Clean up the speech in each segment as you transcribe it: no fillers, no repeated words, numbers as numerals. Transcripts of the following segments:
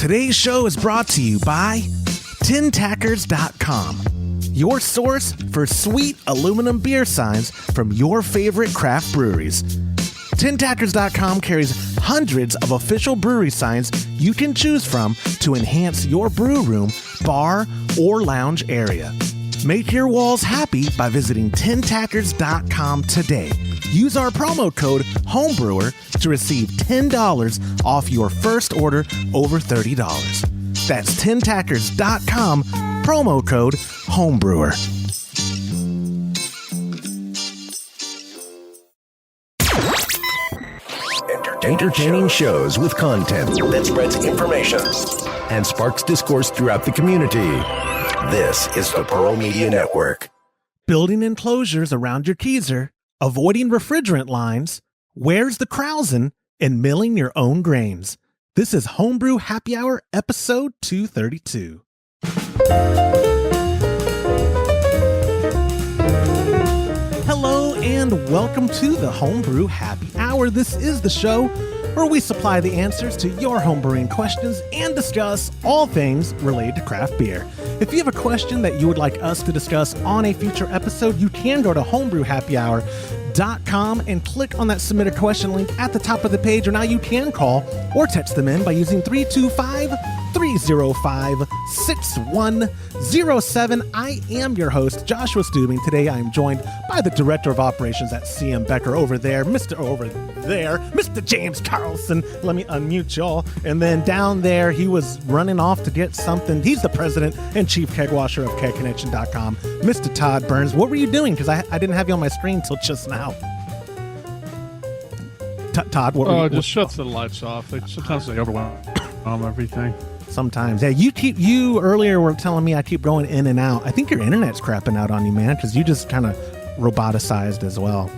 Today's show is brought to you by tintackers.com, your source for sweet aluminum beer signs from your favorite craft breweries. tintackers.com carries hundreds of official brewery signs you can choose from to enhance your brew room, bar, or lounge area. Make your walls happy by visiting tintackers.com today. Use our promo code HOMEBREWER to receive $10 off your first order over $30. That's tintackers.com, promo code HOMEBREWER. Entertaining shows with content that spreads information and sparks discourse throughout the community. This is the Pearl Media Network. Building enclosures around your Keezer, avoiding refrigerant lines, where's the Krausen, and milling your own grains. This is Homebrew Happy Hour, episode 232. Hello and welcome to the Homebrew Happy Hour. This is the show where we supply the answers to your homebrewing questions and discuss all things related to craft beer. If you have a question that you would like us to discuss on a future episode, you can go to homebrewhappyhour.com and click on that submit a question link at the top of the page, or now you can call or text them in by using 325-305-6107. I am your host, Joshua Stubing. Today I am joined by the Director of Operations at CM Becker over there, Mr. James Carlson. Let me unmute y'all. And then down there, he was running off to get something. He's the President and Chief Keg Washer of KegConnection.com, Mr. Todd Burns. What were you doing? Because I didn't have you on my screen till just now. Todd, what were you? Just shuts the lights off. Sometimes they overwhelm everything. Sometimes. Yeah, you earlier were telling me I keep going in and out. I think your internet's crapping out on you, man, because you just kind of roboticized as well.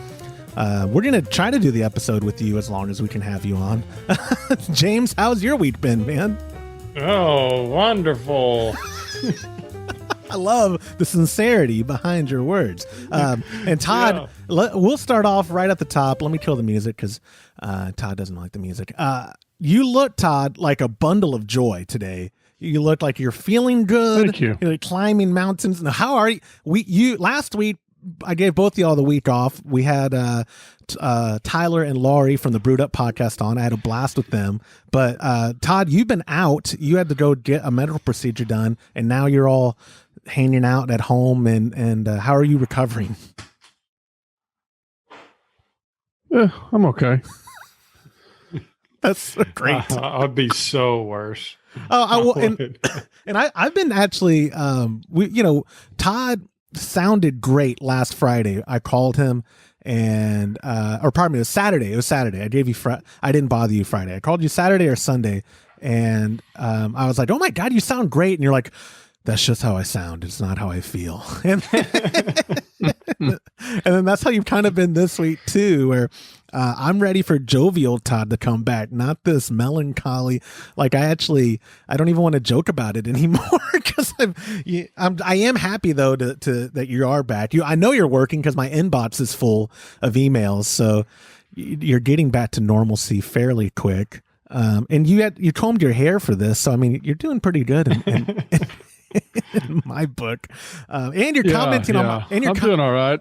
We're going to try to do the episode with you as long as we can have you on. James, how's your week been, man? Oh, wonderful. I love the sincerity behind your words. And Todd, we'll start off right at the top. Let me kill the music because Todd doesn't like the music. You look, Todd, like a bundle of joy today. You look like you're feeling good. Thank you. You're climbing mountains. Now, how are you? Last week, I gave both of y'all the week off. We had Tyler and Laurie from the Brewed Up podcast on. I had a blast with them. But Todd, you've been out. You had to go get a medical procedure done, and now you're all hanging out at home. And how are you recovering? Yeah, I'm okay. That's great. I'd be so worse. Oh, I've been actually, Todd sounded great last Friday. I called him and, or pardon me, it was Saturday. I gave you, I didn't bother you Friday. I called you Saturday or Sunday, and I was like, oh my God, you sound great. And you're like, that's just how I sound. It's not how I feel. And then that's how you've kind of been this week too, where I'm ready for jovial Todd to come back, not this melancholy. Like I don't even want to joke about it anymore because I am happy though to that you are back. I know you're working because my inbox is full of emails, so you're getting back to normalcy fairly quick. And you combed your hair for this, so I mean you're doing pretty good. In my book, and you're commenting on my, and you're I'm doing all right.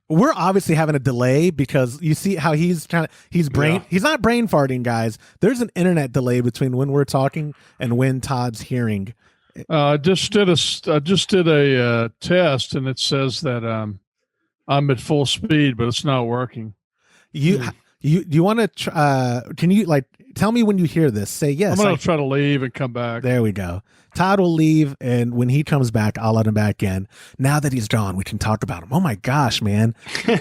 We're obviously having a delay because you see how he's not brain farting, guys. There's an internet delay between when we're talking and when Todd's hearing. I just did a test, and it says that I'm at full speed, but it's not working. You want to try, can you tell me when you hear this? Say yes. I'm going to try to leave and come back. There we go. Todd will leave, and when he comes back, I'll let him back in. Now that he's gone, we can talk about him. Oh my gosh, man.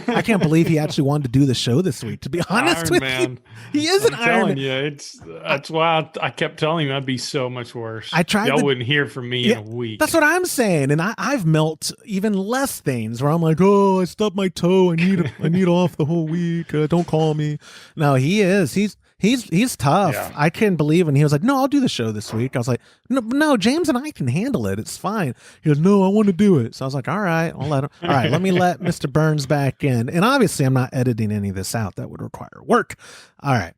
I can't believe he actually wanted to do the show this week, to be honest with you. He is an Iron Man. That's why I kept telling him I'd be so much worse. Y'all wouldn't hear from me in a week. That's what I'm saying. And I've melt even less things where I'm like, oh, I stubbed my toe. I need off the whole week. Don't call me. No, he is. He's tough. Yeah. I couldn't believe, and he was like, "No, I'll do the show this week." I was like, "No, James and I can handle it. It's fine." He goes, "No, I want to do it." So I was like, "All right, I'll let him." All right, let me let Mr. Burns back in. And obviously, I'm not editing any of this out. That would require work. All right,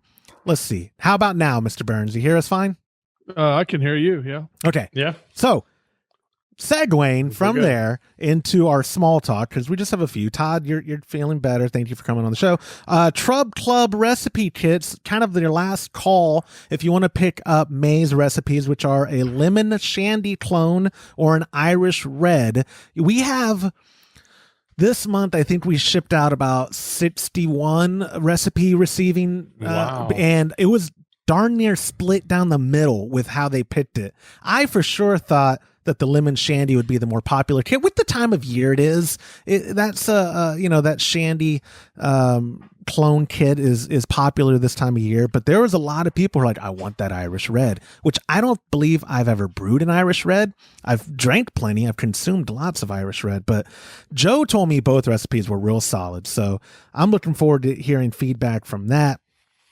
let's see. How about now, Mr. Burns? You hear us fine? I can hear you. Yeah. Okay. Yeah. So, segueing from good. there into our small talk, because we just have a few. Todd, you're feeling better. Thank you for coming on the show. Trub Club recipe kits, kind of their last call if you want to pick up May's recipes, which are a lemon shandy clone or an Irish red. We have this month, I think we shipped out about 61 recipe receiving, Wow. and it was darn near split down the middle with how they picked it. I for sure thought that the lemon shandy would be the more popular kit with the time of year it is. That's that shandy clone kit is popular this time of year, but there was a lot of people who are like, I want that Irish red, which I don't believe I've ever brewed an Irish red. I've drank plenty. I've consumed lots of Irish red, but Joe told me both recipes were real solid. So I'm looking forward to hearing feedback from that.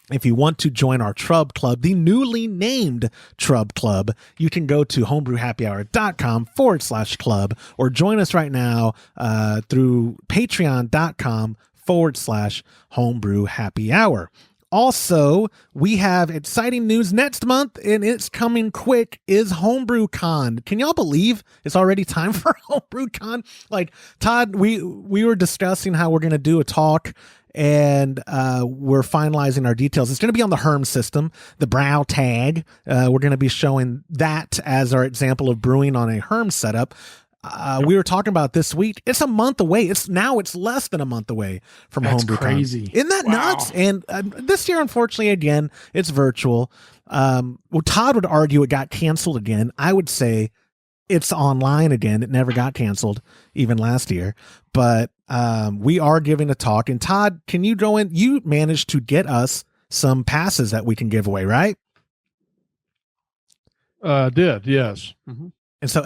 If you want to join our Trub Club, the newly named Trub Club, you can go to homebrewhappyhour.com/club or join us right now through patreon.com/homebrew happy hour. Also, we have exciting news next month, and it's coming quick, is Homebrew Con. Can y'all believe it's already time for Homebrew Con? Like, Todd, we were discussing how we're going to do a talk, and we're finalizing our details. It's going to be on the Herm system, the brow tag. We're going to be showing that as our example of brewing on a Herm setup. We were talking about this week. It's a month away. It's less than a month away from Homebrew Con. Crazy. Isn't that nuts? And this year, unfortunately, again, it's virtual. Well, Todd would argue it got canceled again. I would say it's online again. It never got canceled, even last year. But we are giving a talk. And Todd, can you go in? You managed to get us some passes that we can give away, right? Did, yes. Mm-hmm. And so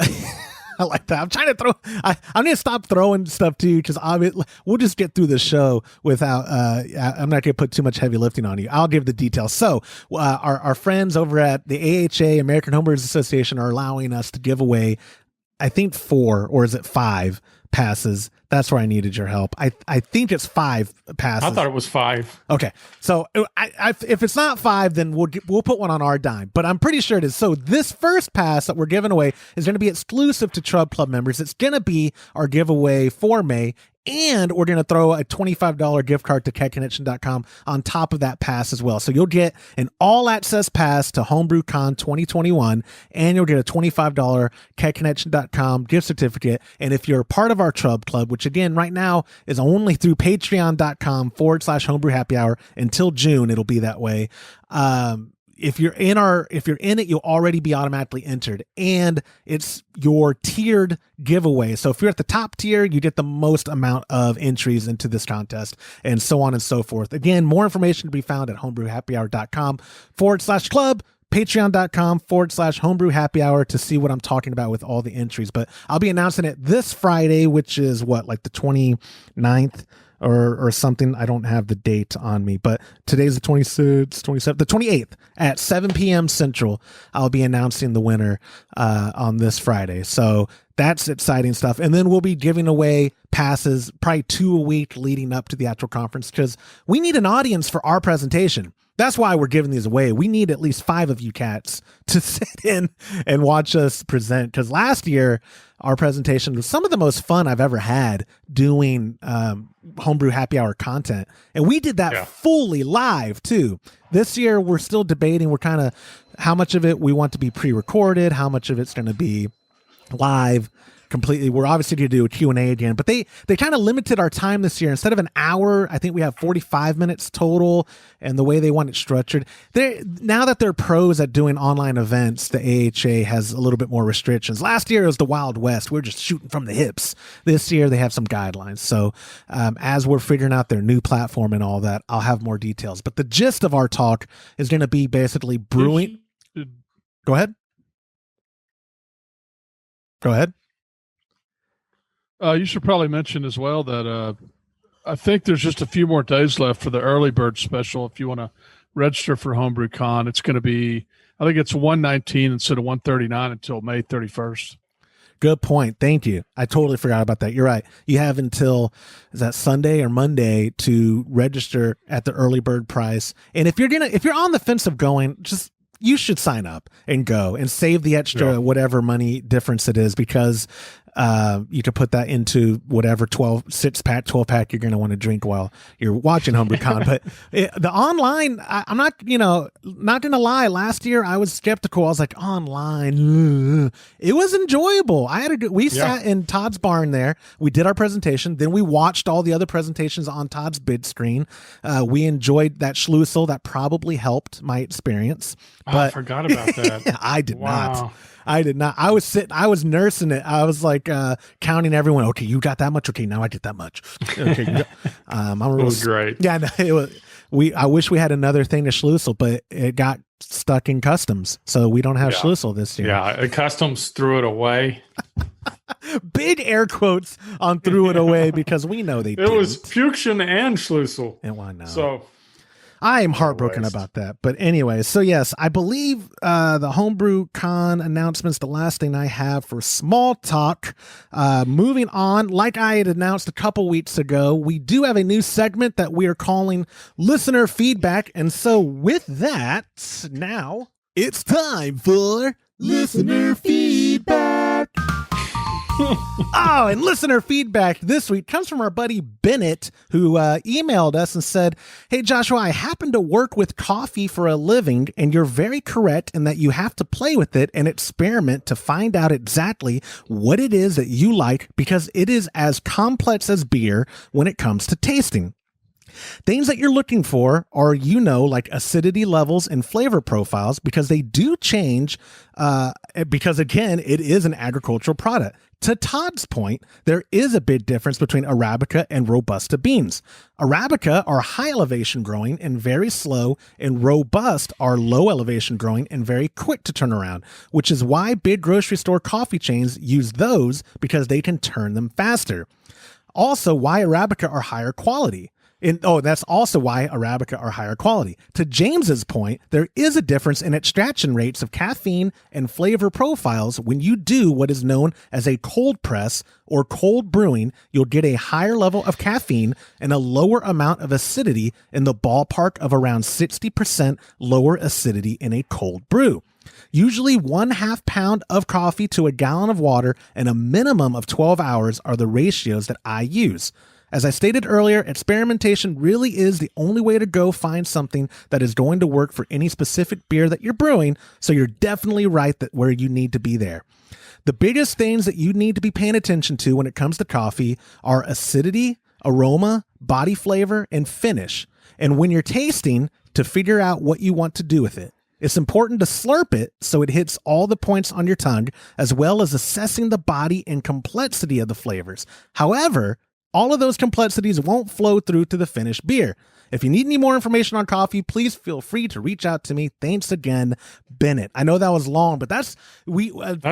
I like that. I'm trying to throw. I need to stop throwing stuff to you because we'll just get through the show without. I'm not going to put too much heavy lifting on you. I'll give the details. So our friends over at the AHA, American Homebrewers Association, are allowing us to give away, I think 4 or is it 5 passes. That's where I needed your help. I think it's 5 passes. I thought it was 5. Okay, so if it's not 5, then we'll put one on our dime. But I'm pretty sure it is. So this first pass that we're giving away is going to be exclusive to Trub Club members. It's going to be our giveaway for May. And we're going to throw a $25 gift card to kegconnection.com on top of that pass as well. So you'll get an all-access pass to Homebrew Con 2021, and you'll get a $25 kegconnection.com gift certificate. And if you're a part of our Trub Club, which again, right now is only through patreon.com/homebrew happy hour until June, it'll be that way. If you're in it, you'll already be automatically entered, and it's your tiered giveaway. So if you're at the top tier, you get the most amount of entries into this contest, and so on and so forth. Again, more information to be found at homebrewhappyhour.com/club, patreon.com/homebrew happy hour to see what I'm talking about with all the entries. But I'll be announcing it this Friday, which is like the 29th. Or something. I don't have the date on me, but today's the 26th, 27th, the 28th at 7 p.m. Central. I'll be announcing the winner on this Friday. So that's exciting stuff. And then we'll be giving away passes probably 2 a week leading up to the actual conference because we need an audience for our presentation. That's why we're giving these away. We need at least 5 of you cats to sit in and watch us present. Because last year, our presentation was some of the most fun I've ever had doing Homebrew Happy Hour content. And we did that fully live, too. This year, we're still debating. We're kind of how much of it we want to be pre-recorded, how much of it's going to be live completely. We're obviously going to do a Q&A again, but they kind of limited our time this year. Instead of an hour, I think we have 45 minutes total, and the way they want it structured. Now that they're pros at doing online events, the AHA has a little bit more restrictions. Last year it was the Wild West. We're just shooting from the hips. This year they have some guidelines. So as we're figuring out their new platform and all that, I'll have more details. But the gist of our talk is going to be basically brewing. Go ahead. You should probably mention as well that I think there's just a few more days left for the early bird special if you want to register for Homebrew Con. It's going to be, I think it's 119 instead of 139 until May 31st. Good point. Thank you. I totally forgot about that. You're right. You have until, is that Sunday or Monday to register at the early bird price. And if you're on the fence of going, you should sign up and go and save the extra whatever money difference it is, because you could put that into whatever 6-pack, 12-pack you're going to want to drink while you're watching Homebrew Con. But the online, I'm not going to lie. Last year I was skeptical. I was like, online, it was enjoyable. We sat in Todd's barn there. We did our presentation. Then we watched all the other presentations on Todd's big screen. We enjoyed that schlussel. That probably helped my experience. But I forgot about that. I did not. I was nursing it. I was like counting everyone. Okay, you got that much. Okay, now I get that much. Okay, it was great. Yeah, no, it was. I wish we had another thing to schlussel, but it got stuck in customs, so we don't have schlussel this year. Yeah, customs threw it away. Big air quotes on threw it away, because we know they didn't. It was Fuchsion and schlussel. And why not? So I am heartbroken about that. But anyway, so yes, I believe the Homebrew Con announcements, the last thing I have for small talk. Moving on, like I had announced a couple weeks ago, we do have a new segment that we are calling Listener Feedback. And so with that, now it's time for Listener Feedback. Oh, and listener feedback this week comes from our buddy Bennett, who emailed us and said, "Hey, Joshua, I happen to work with coffee for a living, and you're very correct in that you have to play with it and experiment to find out exactly what it is that you like, because it is as complex as beer when it comes to tasting. Things that you're looking for are, like acidity levels and flavor profiles, because they do change, because again, it is an agricultural product. To Todd's point, there is a big difference between Arabica and Robusta beans. Arabica are high elevation growing and very slow, and Robust are low elevation growing and very quick to turn around, which is why big grocery store coffee chains use those, because they can turn them faster. Also, why Arabica are higher quality. That's also why Arabica are higher quality. To James's point, there is a difference in extraction rates of caffeine and flavor profiles when you do what is known as a cold press or cold brewing. You'll get a higher level of caffeine and a lower amount of acidity, in the ballpark of around 60% lower acidity in a cold brew. Usually 1/2 pound of coffee to a gallon of water and a minimum of 12 hours are the ratios that I use. As I stated earlier, experimentation really is the only way to go find something that is going to work for any specific beer that you're brewing, so you're definitely right that where you need to be there. The biggest things that you need to be paying attention to when it comes to coffee are acidity, aroma, body flavor, and finish. And when you're tasting, to figure out what you want to do with it. It's important to slurp it so it hits all the points on your tongue, as well as assessing the body and complexity of the flavors. However, all of those complexities won't flow through to the finished beer. If you need any more information on coffee, please feel free to reach out to me. Thanks again, Bennett. I know that was long, but that's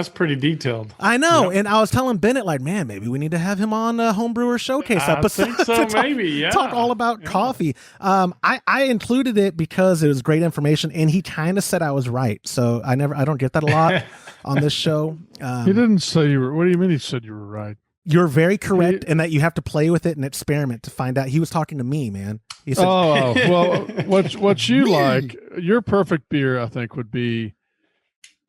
pretty detailed. I know. Yep. And I was telling Bennett, like, man, maybe we need to have him on a Homebrewer Showcase episode. I think so, talk all about coffee. I included it because it was great information, and he kind of said I was right. So I don't get that a lot on this show. He didn't say you were. What do you mean he said you were right? You're very correct in that you have to play with it and experiment to find out. He was talking to me, man. He said, well, what you like, your perfect beer, I think, would be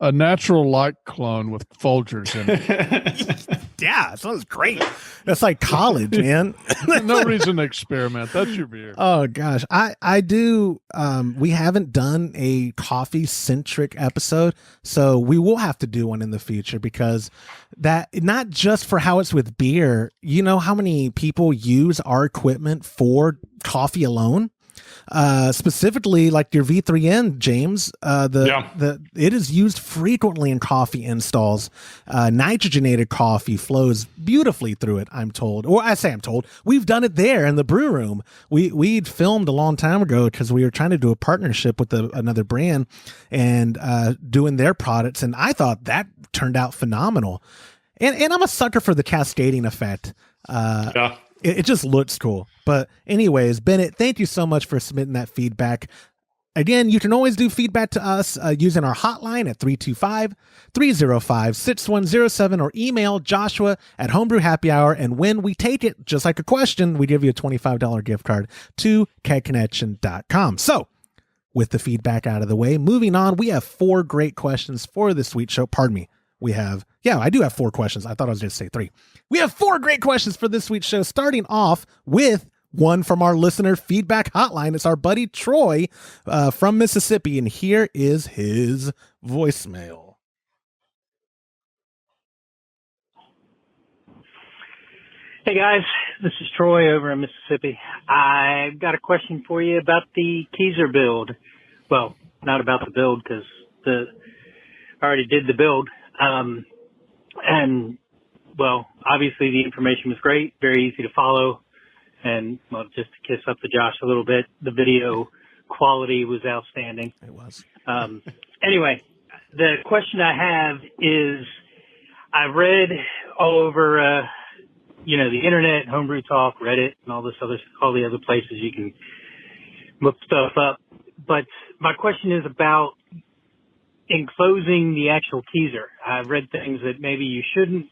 a natural light clone with Folgers in it. Yeah, that sounds great. That's like college, man. No reason to experiment. That's your beer. Oh gosh, I do. We haven't done a coffee centric episode, so we will have to do one in the future, because that, not just for how it's with beer. You know how many people use our equipment for coffee alone? Specifically like your V3N, James, it is used frequently in coffee installs. Nitrogenated coffee flows beautifully through it, I'm told. Or I'm told. We've done it there in the brew room. We'd filmed a long time ago because we were trying to do a partnership with another brand and doing their products, and I thought that turned out phenomenal. And I'm a sucker for the cascading effect. It just looks cool. But anyways, Bennett, thank you so much for submitting that feedback. Again, you can always do feedback to us using our hotline at 325-305-6107 or email Joshua at Homebrew Happy Hour. And when we take it, just like a question, we give you a $25 gift card to kegconnection.com. So with the feedback out of the way, moving on, we have 4 great questions for this sweet show. Pardon me. I do have 4 questions. I thought I was going to say 3. We have 4 great questions for this sweet show, starting off with one from our listener feedback hotline. It's our buddy Troy from Mississippi, and here is his voicemail. Hey guys, this is Troy over in Mississippi. I've got a question for you about the Keezer build. Well, not about the build because I already did the build. And well, obviously the information was great, very easy to follow. And, well, just to kiss up to Josh a little bit, the video quality was outstanding. It was. Anyway, the question I have is, I've read all over, the internet, Homebrew Talk, Reddit, and all the other places you can look stuff up. But my question is about enclosing the actual Keezer. I've read things that maybe you shouldn't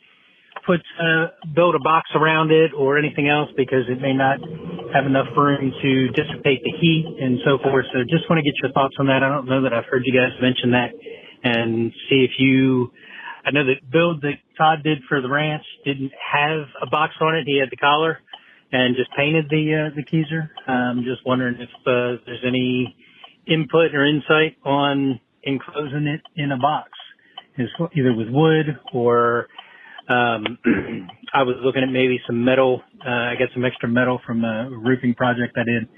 build a box around it or anything else because it may not have enough room to dissipate the heat and so forth. So just want to get your thoughts on that. I don't know that I've heard you guys mention that, and see if I know that build that Todd did for the ranch didn't have a box on it. He had the collar and just painted the Keezer. Just wondering if there's any input or insight on enclosing it in a box, either with wood or I was looking at maybe some metal. I got some extra metal from a roofing project I did.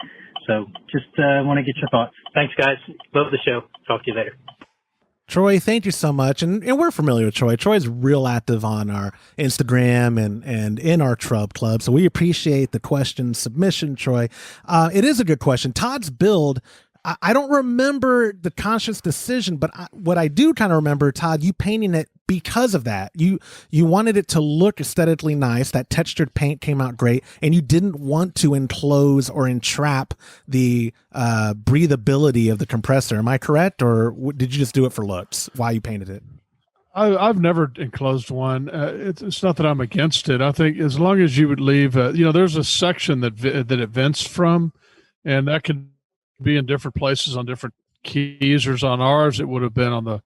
So just want to get your thoughts. Thanks, guys. Love the show. Talk to you later. Troy, thank you so much. And we're familiar with Troy. Troy's real active on our Instagram and in our Trub Club. So we appreciate the question submission, Troy. It is a good question. Todd's build, I don't remember the conscious decision, but what I do kind of remember, Todd, you painting it because of that. You wanted it to look aesthetically nice. That textured paint came out great, and you didn't want to enclose or entrap the breathability of the compressor. Am I correct, or did you just do it for looks? Why you painted it? I've never enclosed one. It's not that I'm against it. I think as long as you would leave, there's a section that it vents from, and that could be in different places on different Keezers. On ours, it would have been on the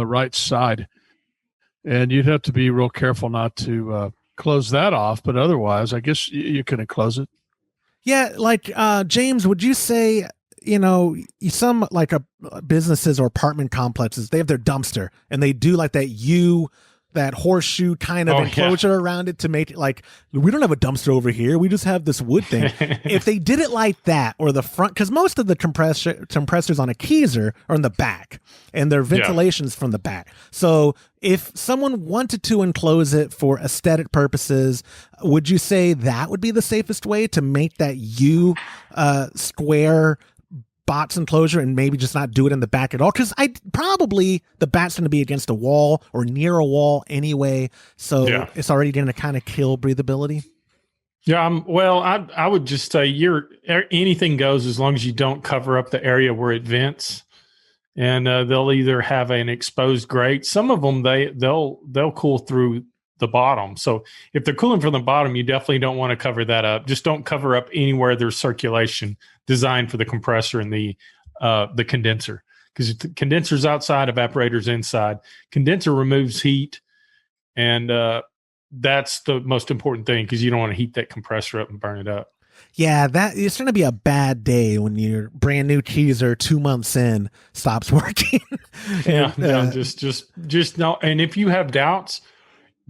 right side. And you'd have to be real careful not to close that off. But otherwise, I guess you can enclose it. Yeah. Like, James, would you say, some like businesses or apartment complexes, they have their dumpster and they do like that horseshoe kind of enclosure around it to make it like, we don't have a dumpster over here. We just have this wood thing. If they did it like that, or the front, because most of the compressors on a Keezer are in the back and their ventilation's from the back. So if someone wanted to enclose it for aesthetic purposes, would you say that would be the safest way to make that square box enclosure and maybe just not do it in the back at all? Because the bat's going to be against a wall or near a wall anyway, so it's already going to kind of kill breathability. I would just say anything goes as long as you don't cover up the area where it vents. And they'll either have an exposed grate. Some of them they'll cool through the bottom. So if they're cooling from the bottom, you definitely don't want to cover that up. Just don't cover up anywhere there's circulation designed for the compressor and the condenser, because the condenser's outside, evaporator's inside. Condenser removes heat, and that's the most important thing, because you don't want to heat that compressor up and burn it up. Yeah, it's going to be a bad day when your brand new Keezer 2 months in stops working. Just no. And if you have doubts,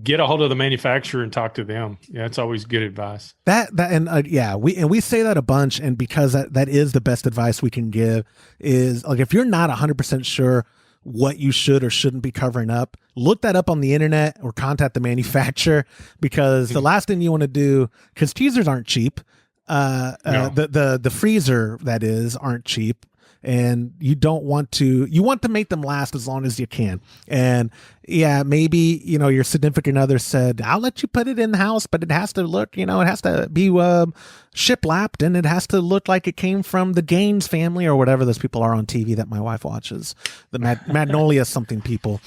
get a hold of the manufacturer and talk to them. Yeah, it's always good advice. We say that a bunch, and because that is the best advice we can give is, like, if you're not 100% sure what you should or shouldn't be covering up, look that up on the internet or contact the manufacturer, because the last thing you want to do, because Keezers aren't cheap. The freezer, that is, aren't cheap. and you want to make them last as long as you can. And yeah, maybe, your significant other said, I'll let you put it in the house, but it has to look, it has to be shiplapped, and it has to look like it came from the Gaines family or whatever those people are on TV that my wife watches, the Magnolia something people.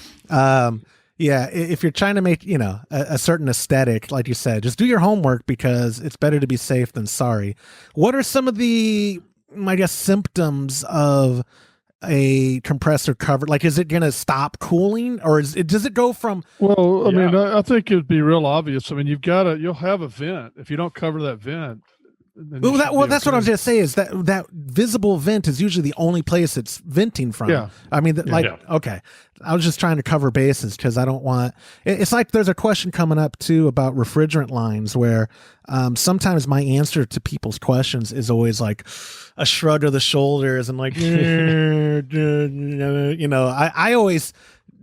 Yeah, if you're trying to make, a certain aesthetic, like you said, just do your homework, because it's better to be safe than sorry. What are some of the, I guess, symptoms of a compressor cover? Like, is it going to stop cooling, or does it go from? Well, I mean, I think it'd be real obvious. I mean, you'll have a vent. If you don't cover that vent. That's what I was going to say, is that visible vent is usually the only place it's venting from. Yeah. I mean, okay. I was just trying to cover bases, because I don't want, it's like there's a question coming up too about refrigerant lines, where sometimes my answer to people's questions is always like a shrug of the shoulders and like, I always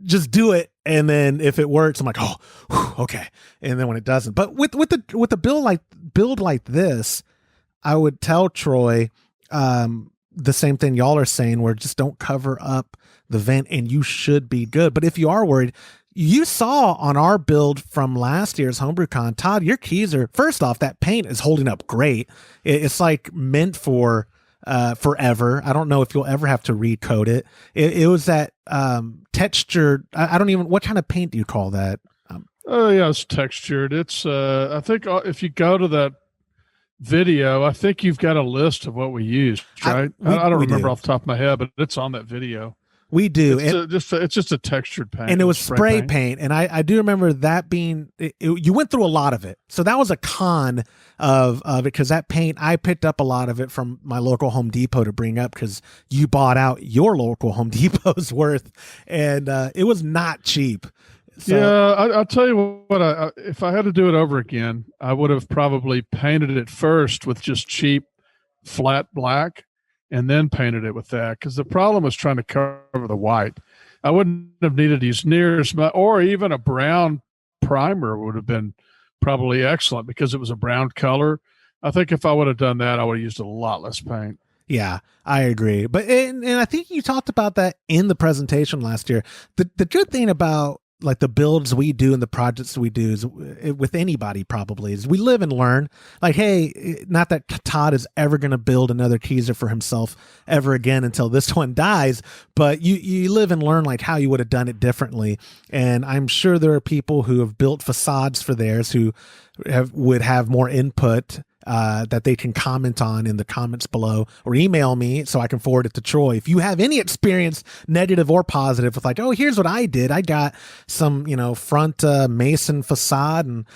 just do it. And then if it works, I'm like, oh, whew, okay. And then when it doesn't, but with the build like this, I would tell Troy the same thing y'all are saying, where just don't cover up the vent and you should be good. But if you are worried, you saw on our build from last year's Homebrew Con, Todd, your Keezer, first off, that paint is holding up great. It's like meant for forever. I don't know if you'll ever have to recoat it. It was that textured, I don't even, what kind of paint do you call that? Yeah, it's textured. It's I think if you go to that video, I think you've got a list of what we used, right? I don't remember off the top of my head, but it's on that video. We do. It's just a textured paint. And it was spray paint. And I do remember that being, you went through a lot of it. So that was a con of it, because that paint, I picked up a lot of it from my local Home Depot to bring up, because you bought out your local Home Depot's worth, and it was not cheap. So, yeah, I'll tell you what, if I had to do it over again, I would have probably painted it first with just cheap flat black, and then painted it with that, because the problem was trying to cover the white. I wouldn't have needed to use near as much, or even a brown primer would have been probably excellent, because it was a brown color. I think if I would have done that, I would have used a lot less paint. Yeah, I agree. But and I think you talked about that in the presentation last year. The good thing about like the builds we do and the projects we do is with anybody probably is we live and learn. Like, hey, not that Todd is ever going to build another Keezer for himself ever again until this one dies, but you live and learn like how you would have done it differently. And I'm sure there are people who have built facades for theirs who would have more input that they can comment on in the comments below, or email me so I can forward it to Troy. If you have any experience, negative or positive, with like, oh, here's what I did. I got some, front mason facade, and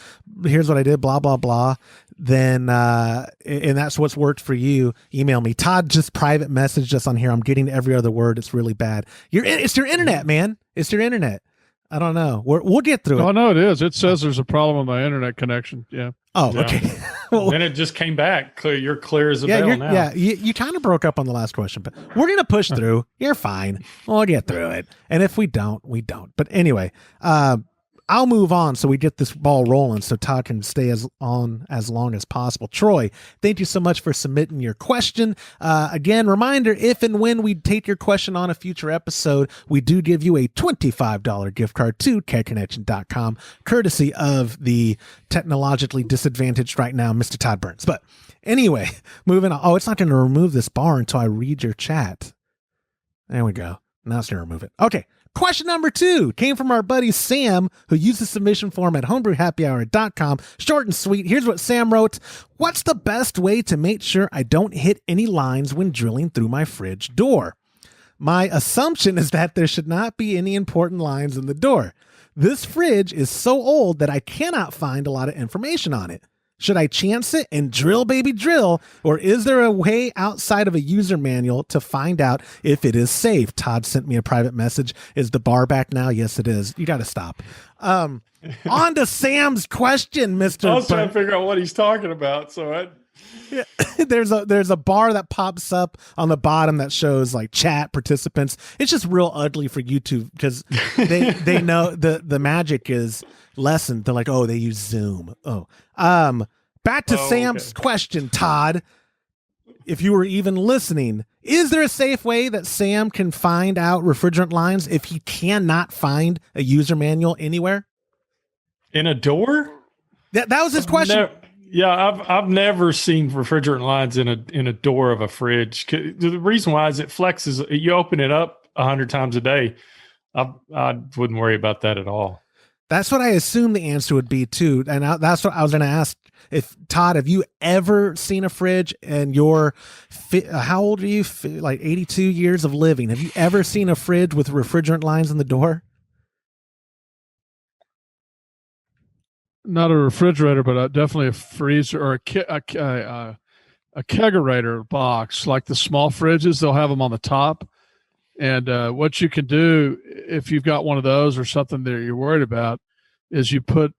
here's what I did, blah, blah, blah. Then, and that's what's worked for you. Email me. Todd just private messaged us on here. I'm getting every other word. It's really bad. It's your internet, man. It's your internet. I don't know. We'll get through it. Oh, no, it is. It says there's a problem with my internet connection. Yeah. Oh, yeah. Okay. Well, then it just came back. You're clear as a bell now. Yeah, you kind of broke up on the last question, but we're going to push through. You're fine. We'll get through it. And if we don't, we don't. But anyway, I'll move on so we get this ball rolling so Todd can stay as long as possible. Troy, thank you so much for submitting your question. Again, reminder, if and when we take your question on a future episode, we do give you a $25 gift card to kegconnection.com, courtesy of the technologically disadvantaged right now, Mr. Todd Burns. But anyway, moving on. Oh, it's not going to remove this bar until I read your chat. There we go. Now it's going to remove it. Okay. Question number 2 came from our buddy Sam, who used the submission form at homebrewhappyhour.com. Short and sweet. Here's what Sam wrote. What's the best way to make sure I don't hit any lines when drilling through my fridge door? My assumption is that there should not be any important lines in the door. This fridge is so old that I cannot find a lot of information on it. Should I chance it and drill, baby, drill? Or is there a way outside of a user manual to find out if it is safe? Todd sent me a private message. Is the bar back now? Yes, it is. You got to stop. On to Sam's question, Mr. I was trying to figure out what he's talking about. Yeah. There's a bar that pops up on the bottom that shows like chat participants. It's just real ugly for YouTube because they know the magic is lessened. They're like, oh, they use Zoom. Back to Sam's question, Todd. if you were even listening, is there a safe way that Sam can find out refrigerant lines if he cannot find a user manual anywhere? In a door? That was his question. I've never seen refrigerant lines in a door of a fridge. The reason why is it flexes. You open it up 100 times a day. I wouldn't worry about that at all. That's what I assumed the answer would be too, and that's what I was going to ask. If Todd, have you ever seen a fridge and how old are you? Like 82 years of living. Have you ever seen a fridge with refrigerant lines in the door? Not a refrigerator, but definitely a freezer or a Kegerator box, like the small fridges. They'll have them on the top. And what you can do if you've got one of those or something that you're worried about is you put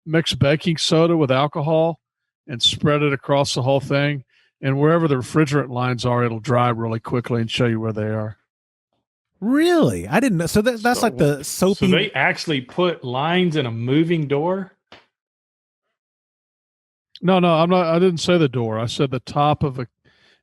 mixed baking soda with alcohol and spread it across the whole thing. And wherever the refrigerant lines are, it'll dry really quickly and show you where they are. Really? I didn't know. So that's like the soapy. So they actually put lines in a moving door? No, I'm not. I didn't say the door. I said the top of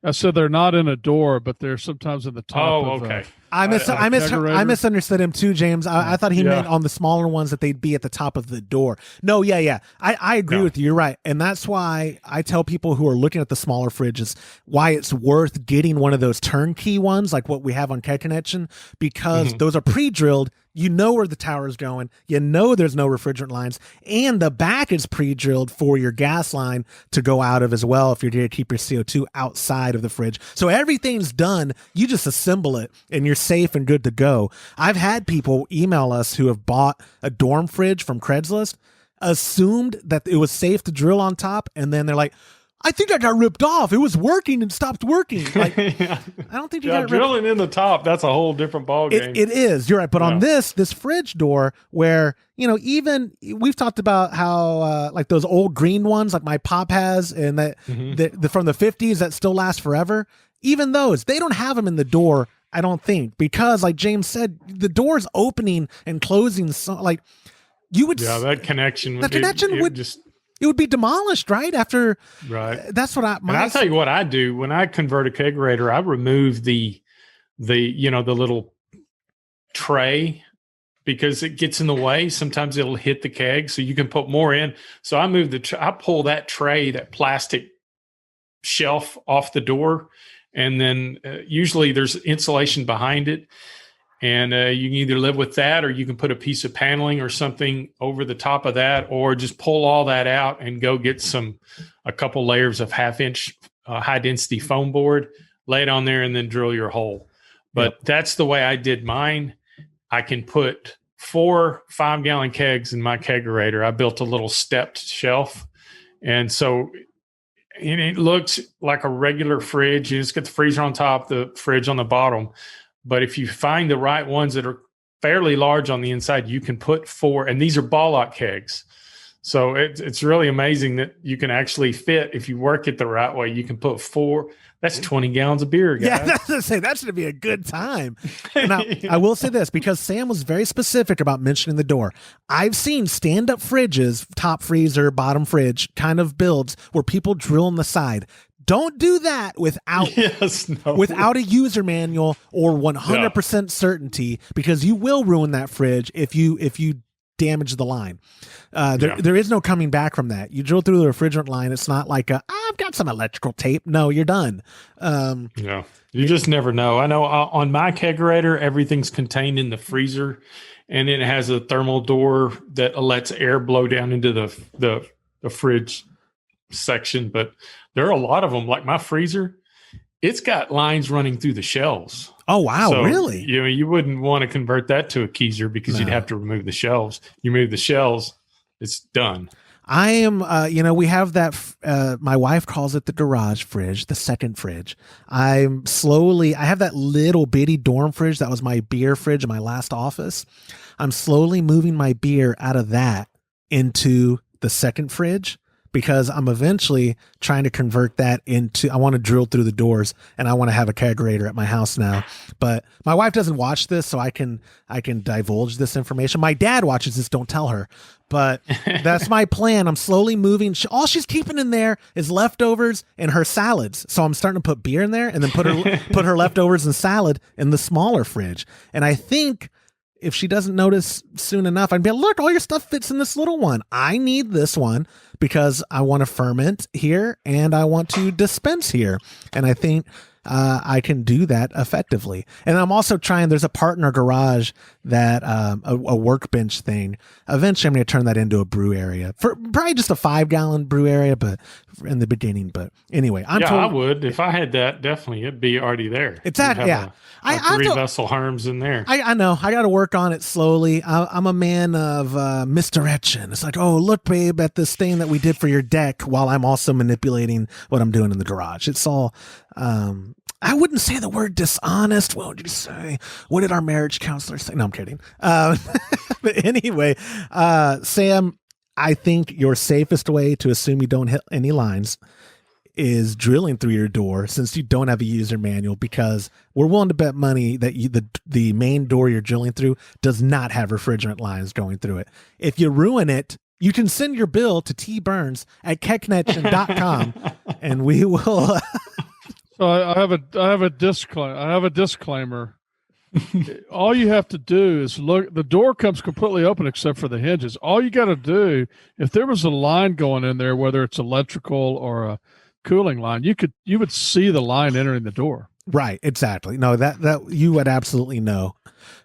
I said they're not in a door, but they're sometimes in the top. Oh, okay. I misunderstood him too, James. I thought he meant on the smaller ones that they'd be at the top of the door. No, yeah. I agree with you. You're right. And that's why I tell people who are looking at the smaller fridges why it's worth getting one of those turnkey ones like what we have on Kegerator, because those are pre-drilled. You know where the tower is going. You know there's no refrigerant lines. And the back is pre-drilled for your gas line to go out of as well if you're going to keep your CO2 outside of the fridge. So everything's done. You just assemble it and you're safe and good to go. I've had people email us who have bought a dorm fridge from Craigslist, assumed that it was safe to drill on top, and then they're like, I think I got ripped off. It was working and stopped working. Like, I don't think you got drilling in the top. That's a whole different ballgame. It is. You're right. But on this fridge door, where even we've talked about how like those old green ones, like my pop has, and that from the 50s that still last forever. Even those, they don't have them in the door. I don't think, because like James said, the door's opening and closing. So like you would, that connection it would be demolished right after. Right. That's what I'll tell you what I do when I convert a kegerator. I remove the little tray because it gets in the way. Sometimes it'll hit the keg, so you can put more in. So I move I pull that tray, that plastic shelf off the door, and then usually there's insulation behind it. And you can either live with that, or you can put a piece of paneling or something over the top of that, or just pull all that out and go get a couple layers of 1/2-inch high density foam board, lay it on there, and then drill your hole. But that's the way I did mine. I can put 4 5-gallon kegs in my kegerator. I built a little stepped shelf. And so it looks like a regular fridge. You just get the freezer on top, the fridge on the bottom. But if you find the right ones that are fairly large on the inside, you can put 4, and these are ball lock kegs. So it's really amazing that you can actually fit, if you work it the right way, you can put 4. That's 20 gallons of beer, guys. Yeah, that's going to be a good time. Now, I will say this, because Sam was very specific about mentioning the door. I've seen stand-up fridges, top freezer, bottom fridge kind of builds where people drill on the side. Don't do that without a user manual or 100% certainty, because you will ruin that fridge if you damage the line. There is no coming back from that. You drill through the refrigerant line. It's not like I've got some electrical tape. No, you're done. You just never know. I know on my kegerator, everything's contained in the freezer, and it has a thermal door that lets air blow down into the fridge section. But there are a lot of them, like my freezer, it's got lines running through the shelves. Oh, wow. So, really? You wouldn't want to convert that to a Keezer, because you'd have to remove the shelves. You move the shelves, it's done. I am, we have that, my wife calls it the garage fridge, the second fridge. I have that little bitty dorm fridge. That was my beer fridge in my last office. I'm slowly moving my beer out of that into the second fridge, because I'm eventually trying to convert that into, I want to drill through the doors, and I want to have a kegerator at my house now. But my wife doesn't watch this, so I can divulge this information. My dad watches this, don't tell her. But that's my plan. I'm slowly moving. All she's keeping in there is leftovers and her salads. So I'm starting to put beer in there and then put her leftovers and salad in the smaller fridge. And I think if she doesn't notice soon enough, I'd be like, look, all your stuff fits in this little one. I need this one because I want to ferment here and I want to dispense here. And I think I can do that effectively. And I'm also trying, there's a part in our garage that a workbench thing. Eventually I'm going to turn that into a brew area for probably just a 5-gallon brew area, but in the beginning. But anyway, I would. If I had that, definitely it'd be already there. Exactly. Yeah. A 3-vessel Herms in there. I know. I got to work on it slowly. I'm a man of misdirection. It's like, oh, look, babe, at this thing that we did for your deck while I'm also manipulating what I'm doing in the garage. It's all, I wouldn't say the word dishonest. What would you say? What did our marriage counselor say? No, I'm kidding. But anyway, Sam, I think your safest way to assume you don't hit any lines is drilling through your door, since you don't have a user manual, because we're willing to bet money that the main door you're drilling through does not have refrigerant lines going through it. If you ruin it, you can send your bill to tburns@kegconnection.com and we will. So I have a disclaimer. All you have to do is look. The door comes completely open except for the hinges. All you got to do, if there was a line going in there, whether it's electrical or a cooling line, you would see the line entering the door. Right, exactly. No, that you would absolutely know.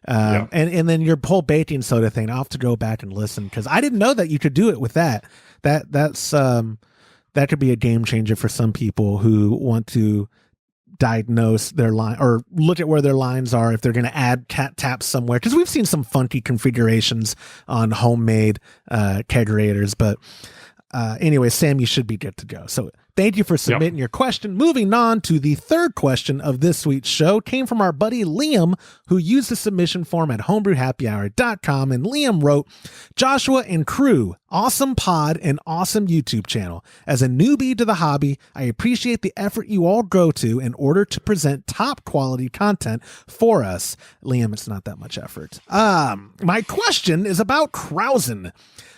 And then your whole baking soda thing, I'll have to go back and listen, because I didn't know that you could do it with that. That's that could be a game changer for some people who want to diagnose their line or look at where their lines are if they're going to add cat taps somewhere, because we've seen some funky configurations on homemade kegerators. But anyway, Sam, you should be good to go. So thank you for submitting your question. Moving on to the third question of this week's show, came from our buddy Liam, who used the submission form at homebrewhappyhour.com. And Liam wrote, Joshua and crew, awesome pod and awesome YouTube channel. As a newbie to the hobby, I appreciate the effort you all go to in order to present top quality content for us. Liam, it's not that much effort. My question is about Krausen.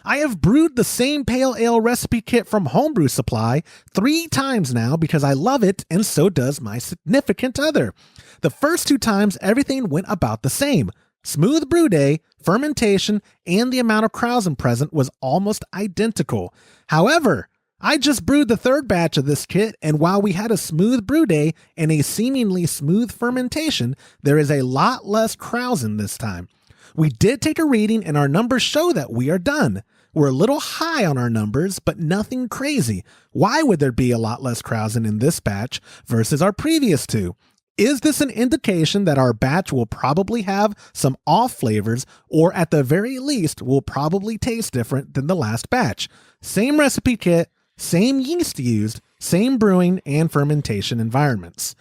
I have brewed the same pale ale recipe kit from Homebrew Supply 3 times now because I love it, and so does my significant other. The first 2 times, everything went about the same. Smooth brew day, fermentation, and the amount of Krausen present was almost identical. However, I just brewed the 3rd batch of this kit, and while we had a smooth brew day and a seemingly smooth fermentation, there is a lot less Krausen this time. We did take a reading, and our numbers show that we are done. We're a little high on our numbers, but nothing crazy. Why would there be a lot less Krausen in this batch versus our previous 2? Is this an indication that our batch will probably have some off flavors, or at the very least will probably taste different than the last batch? Same recipe kit, same yeast used, same brewing and fermentation environments.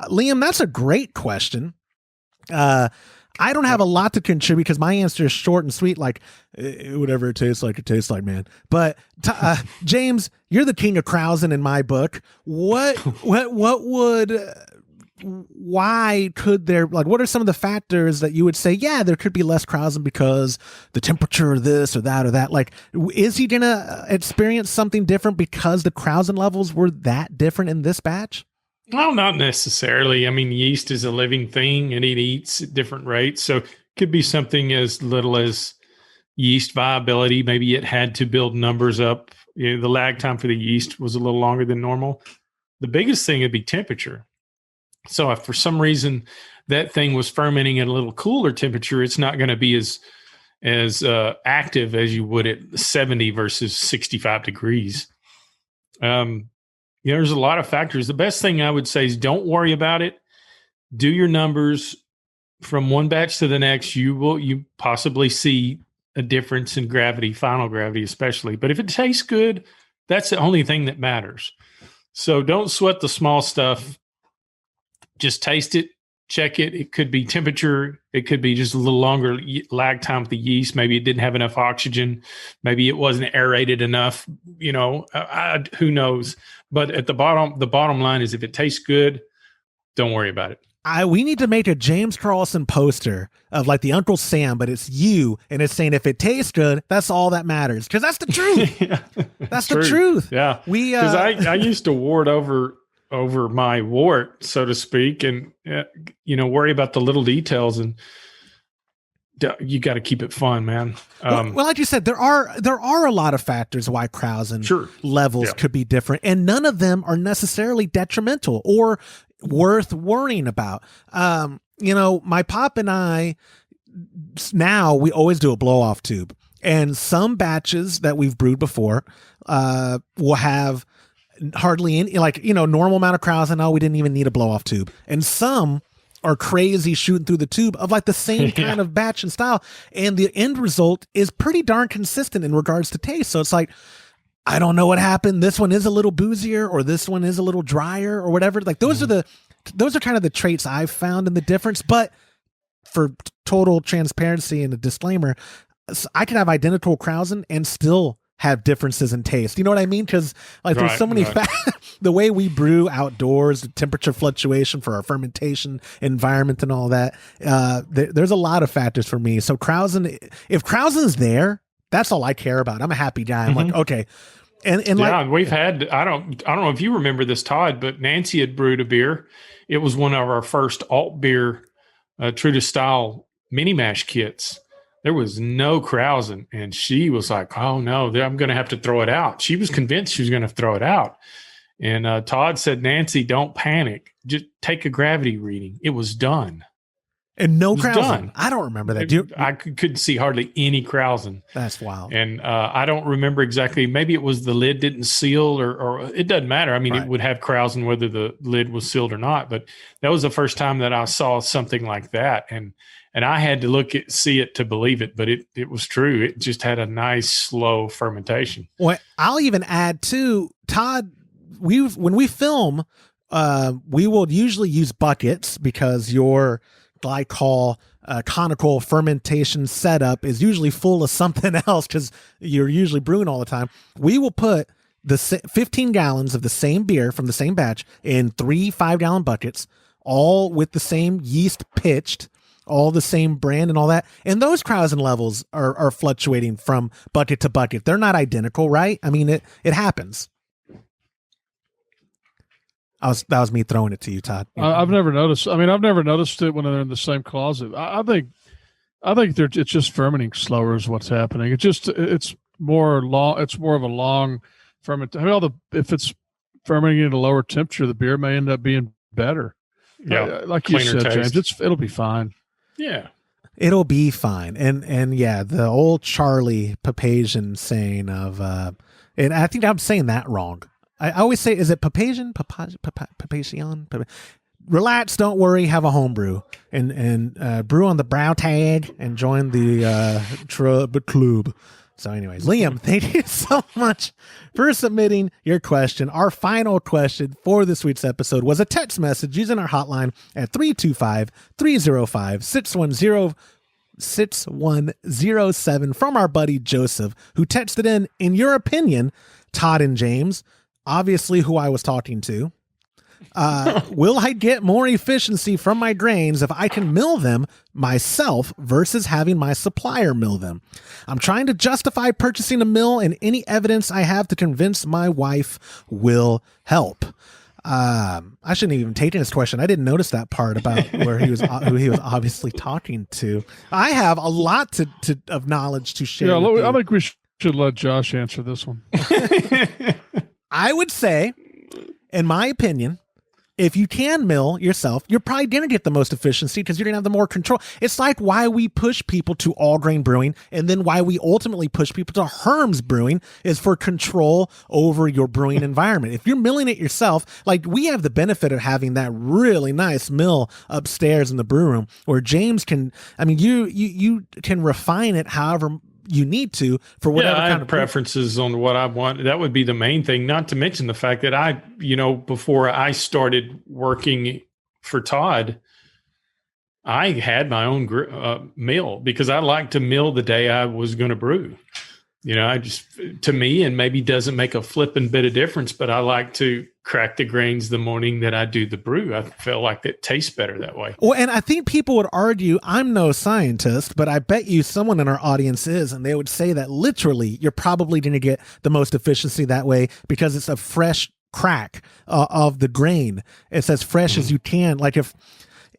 Liam, that's a great question. I don't have a lot to contribute because my answer is short and sweet, like whatever it tastes like, man. But James, you're the king of Krausen in my book. Why could there, like, what are some of the factors that you would say, yeah, there could be less Krausen because the temperature of this or that or that? Like, is he going to experience something different because the Krausen levels were that different in this batch? Well, not necessarily. I mean, yeast is a living thing and it eats at different rates. So it could be something as little as yeast viability. Maybe it had to build numbers up. You know, the lag time for the yeast was a little longer than normal. The biggest thing would be temperature. So if for some reason that thing was fermenting at a little cooler temperature, it's not going to be as active as you would at 70 versus 65 degrees. There's a lot of factors. The best thing I would say is don't worry about it. Do your numbers from one batch to the next. You possibly see a difference in gravity, final gravity especially. But if it tastes good, that's the only thing that matters. So don't sweat the small stuff. Just taste it, check it. It could be temperature. It could be just a little longer lag time with the yeast. Maybe it didn't have enough oxygen. Maybe it wasn't aerated enough. Who knows? But at the bottom line is if it tastes good, don't worry about it. We need to make a James Krausen poster of like the Uncle Sam, but it's you, and it's saying if it tastes good, that's all that matters, because that's the truth. Yeah, that's the truth. Yeah, because I used to ward over my wart, so to speak, and worry about the little details, and you got to keep it fun, man. Well, like you said, there are a lot of factors why Krausen levels could be different, and none of them are necessarily detrimental or worth worrying about. My pop and I, now we always do a blow off tube, and some batches that we've brewed before will have hardly any, normal amount of Krausen. Oh, we didn't even need a blow off tube, and some are crazy shooting through the tube of like the same kind of batch and style, and the end result is pretty darn consistent in regards to taste. So it's like, I don't know what happened. This one is a little boozier, or this one is a little drier, or whatever. Like those are kind of the traits I've found in the difference. But for total transparency and a disclaimer, I can have identical Krausen and still have differences in taste. You know what I mean? Because there's so many the way we brew outdoors, the temperature fluctuation for our fermentation environment and all that. There's a lot of factors for me. So Krausen, if Krausen's there, that's all I care about. I'm a happy guy. I'm like, okay. And we've had, I don't know if you remember this, Todd, but Nancy had brewed a beer. It was one of our first alt beer, true to style mini mash kits. There was no Krausen, and she was like, oh no, I'm going to have to throw it out. She was convinced she was going to throw it out. And Todd said, Nancy, don't panic. Just take a gravity reading. It was done. And no Krausen. I don't remember that. I couldn't see hardly any Krausen. That's wild. And I don't remember exactly. Maybe it was the lid didn't seal, or it doesn't matter. I mean, It would have Krausen whether the lid was sealed or not. But that was the first time that I saw something like that. And I had to see it to believe it, but it was true. It just had a nice, slow fermentation. Well, I'll even add too, Todd, when we film, we will usually use buckets because your glycol conical fermentation setup is usually full of something else because you're usually brewing all the time. We will put the 15 gallons of the same beer from the same batch in 3 5-gallon buckets, all with the same yeast pitched, all the same brand and all that. And those Krausen levels are fluctuating from bucket to bucket. They're not identical, right? I mean, it happens. That was me throwing it to you, Todd. I've never noticed. I mean, I've never noticed it when they're in the same closet. I think it's just fermenting slower is what's happening. It's more long. It's more of a long ferment. I mean, if it's fermenting at a lower temperature, the beer may end up being better. Yeah, like you said, taste. James, it'll be fine. Yeah, it'll be fine. And yeah, the old Charlie Papazian saying of, and I think I'm saying that wrong. I always say, is it Papazian? Papazian? Relax, don't worry, have a homebrew and brew on the brow tag and join the club. So anyways, Liam, thank you so much for submitting your question. Our final question for this week's episode was a text message using our hotline at 325-305-6107 from our buddy Joseph, who texted in your opinion, Todd and James, obviously who I was talking to, will I get more efficiency from my grains if I can mill them myself versus having my supplier mill them? I'm trying to justify purchasing a mill, and any evidence I have to convince my wife will help. I shouldn't have even taken his question. I didn't notice that part about who he was obviously talking to. I have a lot of knowledge to share. Yeah, I think we should let Josh answer this one. I would say, in my opinion, if you can mill yourself, you're probably going to get the most efficiency because you're going to have the more control. It's like why we push people to all grain brewing, and then why we ultimately push people to Herms brewing is for control over your brewing environment. If you're milling it yourself, like we have the benefit of having that really nice mill upstairs in the brew room where James can, I mean, you can refine it however you need to for whatever I kind have of preferences on what I want. That would be the main thing, not to mention the fact that before I started working for Todd, I had my own mill because I like to mill the day I was going to brew. I just, to me, and maybe doesn't make a flipping bit of difference, but I like to crack the grains the morning that I do the brew. I feel like it tastes better that way. Well, and I think people would argue, I'm no scientist, but I bet you someone in our audience is, and they would say that literally you're probably going to get the most efficiency that way because it's a fresh crack of the grain. It's as fresh as you can. Like if,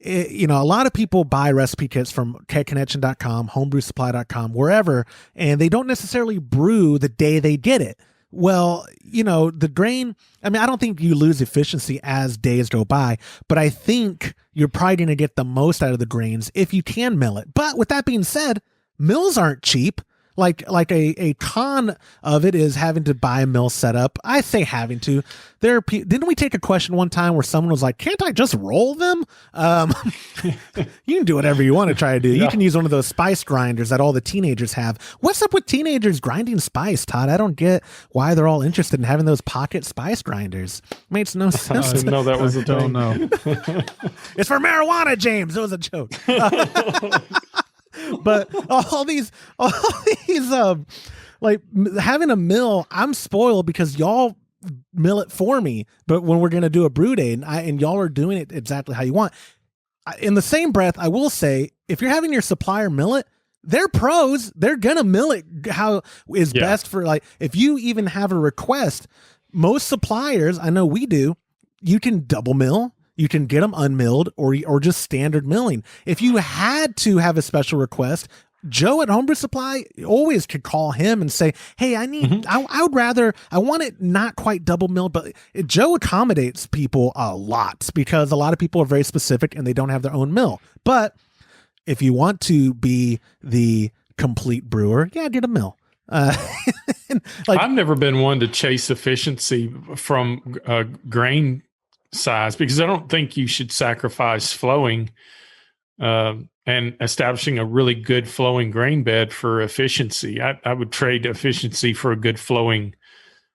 a lot of people buy recipe kits from kegconnection.com, homebrewsupply.com, wherever, and they don't necessarily brew the day they get it. Well, the grain, I don't think you lose efficiency as days go by, but I think you're probably going to get the most out of the grains if you can mill it. But with that being said, mills aren't cheap. Like a con of it is having to buy a mill setup. I say having to. Didn't we take a question one time where someone was like, "Can't I just roll them?" You can do whatever you want to try to do. Yeah. You can use one of those spice grinders that all the teenagers have. What's up with teenagers grinding spice, Todd? I don't get why they're all interested in having those pocket spice grinders. Makes no sense. I didn't know that was a thing. Don't know. It's for marijuana, James. It was a joke. But all these like having a mill, I'm spoiled because y'all mill it for me. But when we're going to do a brew day and y'all are doing it exactly how you want. In the same breath, I will say, if you're having your supplier mill it, they're pros. They're going to mill it how is best for, like, if you even have a request, most suppliers, I know we do, you can double mill. You can get them unmilled or just standard milling. If you had to have a special request, Joe at Homebrew Supply always could call him and say, "Hey, I need, I want it not quite double milled," but Joe accommodates people a lot because a lot of people are very specific and they don't have their own mill. But if you want to be the complete brewer, get a mill. I've never been one to chase efficiency from grain size because I don't think you should sacrifice flowing and establishing a really good flowing grain bed for efficiency. I would trade efficiency for a good flowing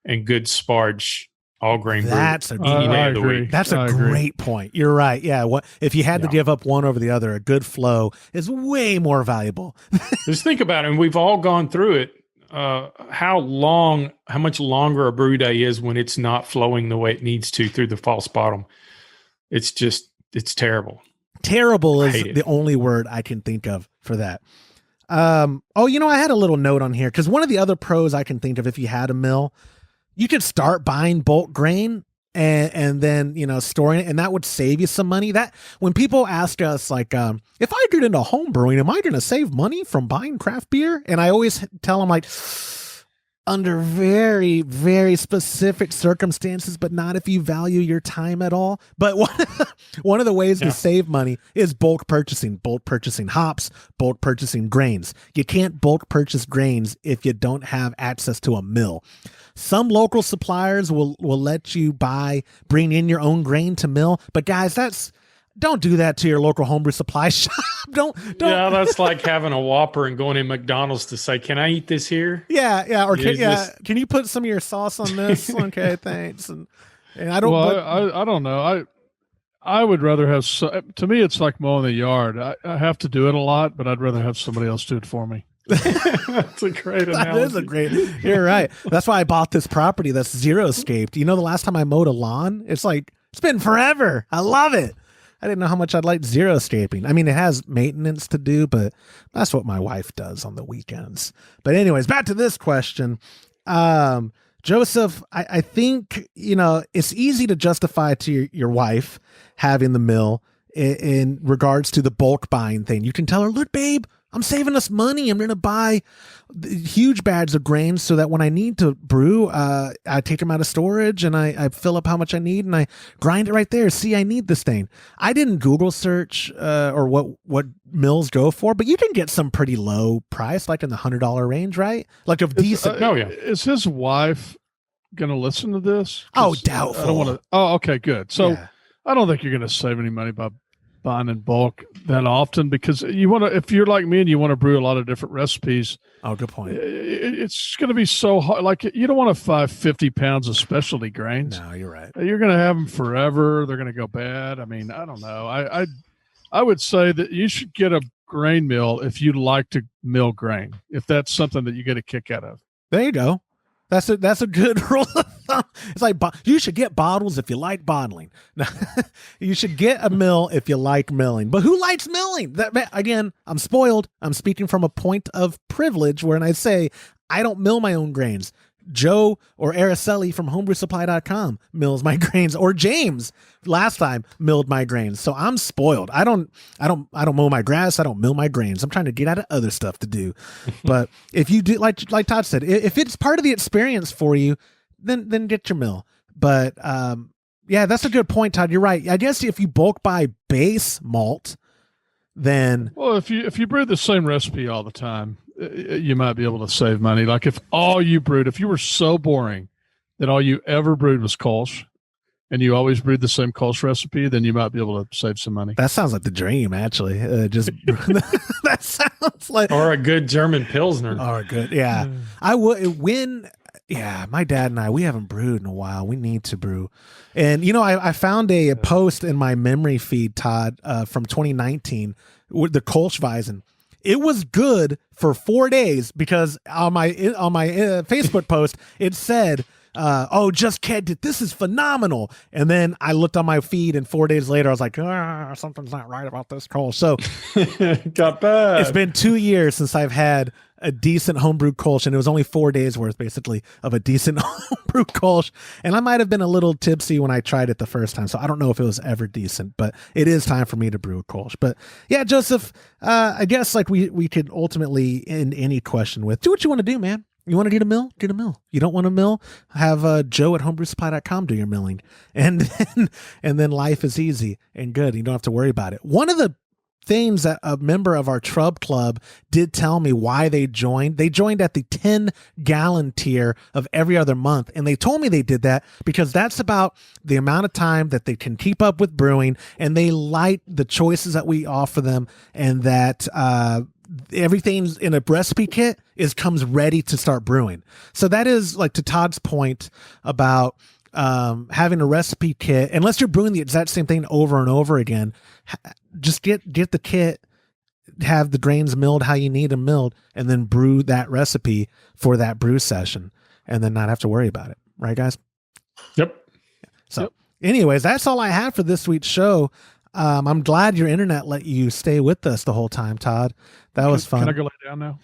and good sparge all grain brew. That's a great point. You're right. Yeah. What if you had to give up one over the other? A good flow is way more valuable. Just think about it, and we've all gone through it. How much longer a brew day is when it's not flowing the way it needs to through the false bottom. It's terrible. Terrible is the only word I can think of for that. I had a little note on here because one of the other pros I can think of, if you had a mill, you could start buying bulk grain and then, storing it, and that would save you some money. That when people ask us, like, if I get into home brewing, am I going to save money from buying craft beer? And I always tell them, like, under very, very specific circumstances, but not if you value your time at all. But one of the ways to save money is bulk purchasing hops, bulk purchasing grains. You can't bulk purchase grains if you don't have access to a mill. Some local suppliers will let you bring in your own grain to mill, but guys, don't do that to your local homebrew supply shop. Don't. Yeah, that's like having a Whopper and going in McDonald's to say, "Can I eat this here?" Yeah. Or can you put some of your sauce on this? Okay, thanks. And I don't. Well, I don't know. I would rather have. To me, it's like mowing the yard. I have to do it a lot, but I'd rather have somebody else do it for me. That's a great analogy. You're right. That's why I bought this property that's zero-scaped. The last time I mowed a lawn, it's been forever. I love it. I didn't know how much I'd like zero-scaping. It has maintenance to do, but that's what my wife does on the weekends. But anyways, back to this question. Joseph, I think, it's easy to justify to your wife having the mill in regards to the bulk buying thing. You can tell her, "Look, babe, I'm saving us money. I'm going to buy huge bags of grains so that when I need to brew, I take them out of storage and I fill up how much I need and I grind it right there. See, I need this thing." I didn't Google search or what mills go for, but you can get some pretty low price, like in the $100 range, right? Like a decent. Is his wife going to listen to this? Oh, doubtful. I don't want to. Oh, okay, good. So I don't think you're going to save any money by buying in bulk that often, because you want to, if you're like me and you want to brew a lot of different recipes. Oh, good point. It's going to be so hard. Like, you don't want to buy 50 pounds of specialty grains. No, you're right. You're going to have them forever. They're going to go bad. I don't know. I would say that you should get a grain mill if you like to mill grain, if that's something that you get a kick out of. There you go. That's a good rule of thumb. It's like you should get bottles if you like bottling. You should get a mill if you like milling. But who likes milling? Again, I'm spoiled. I'm speaking from a point of privilege when I say I don't mill my own grains. Joe or Araceli from homebrewsupply.com mills my grains, or James last time milled my grains. So I'm spoiled. I don't mow my grass. I don't mill my grains. I'm trying to get out of other stuff to do. But if you do, like Todd said, if it's part of the experience for you, then get your mill. But yeah, that's a good point, Todd. You're right. I guess if you bulk buy base malt, then if you brew the same recipe all the time, you might be able to save money. Like if you were so boring that all you ever brewed was Kolsch, and you always brewed the same Kolsch recipe, then you might be able to save some money. That sounds like the dream, actually. That sounds like, or a good German Pilsner. Or good, yeah. I would my dad and we haven't brewed in a while. We need to brew. And I found a post in my memory feed, Todd, from 2019 with the Kolschweisen. It was good for 4 days because on my Facebook post it said, just kegged it. This is phenomenal. And then I looked on my feed, and 4 days later I was like, something's not right about this Kolsch. So got bad. It's been 2 years since I've had a decent homebrew Kolsch, and it was only 4 days worth basically of a decent homebrew Kolsch. And I might have been a little tipsy when I tried it the first time, so I don't know if it was ever decent, but it is time for me to brew a Kolsch. But yeah, Joseph, I guess like we could ultimately end any question with, do what you want to do, man. You want to get a mill? Get a mill. You don't want a mill? Have Joe at homebrewsupply.com do your milling. And then life is easy and good. You don't have to worry about it. One of the things that a member of our Trub Club did tell me why they joined at the 10-gallon tier of every other month. And they told me they did that because that's about the amount of time that they can keep up with brewing, and they like the choices that we offer them, and that everything in a recipe kit comes ready to start brewing. So that is, like, to Todd's point about having a recipe kit, unless you're brewing the exact same thing over and over again, just get the kit, have the grains milled how you need them milled, and then brew that recipe for that brew session, and then not have to worry about it. Right, guys? Yep. So anyways, that's all I have for this week's show. I'm glad your internet let you stay with us the whole time, Todd. That was fun. Can I go lay down now?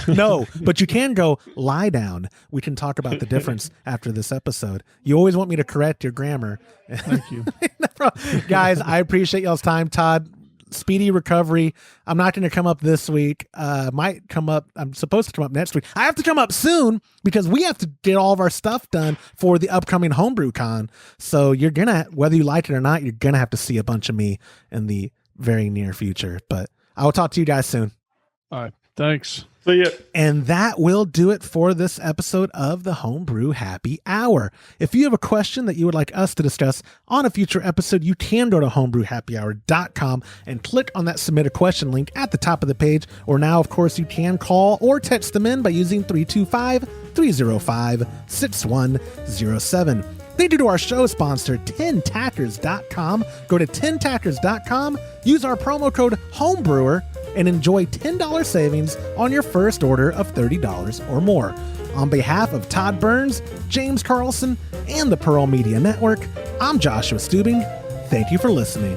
No, but you can go lie down. We can talk about the difference after this episode. You always want me to correct your grammar. Thank you. Guys, I appreciate y'all's time. Todd, speedy recovery. I'm not going to come up this week. Might come up. I'm supposed to come up next week. I have to come up soon because we have to get all of our stuff done for the upcoming Homebrew Con. So you're going to, whether you like it or not, you're going to have to see a bunch of me in the very near future. But I will talk to you guys soon. All right. Thanks. See ya. And that will do it for this episode of the Homebrew Happy Hour. If you have a question that you would like us to discuss on a future episode, you can go to homebrewhappyhour.com and click on that submit a question link at the top of the page. Or now, of course, you can call or text them in by using 325-305-6107. Thank you to our show sponsor, 10tackers.com. Go to 10tackers.com, use our promo code HOMEBREWER, and enjoy $10 savings on your first order of $30 or more. On behalf of Todd Burns, James Carlson, and the Pearl Media Network, I'm Joshua Stubing. Thank you for listening.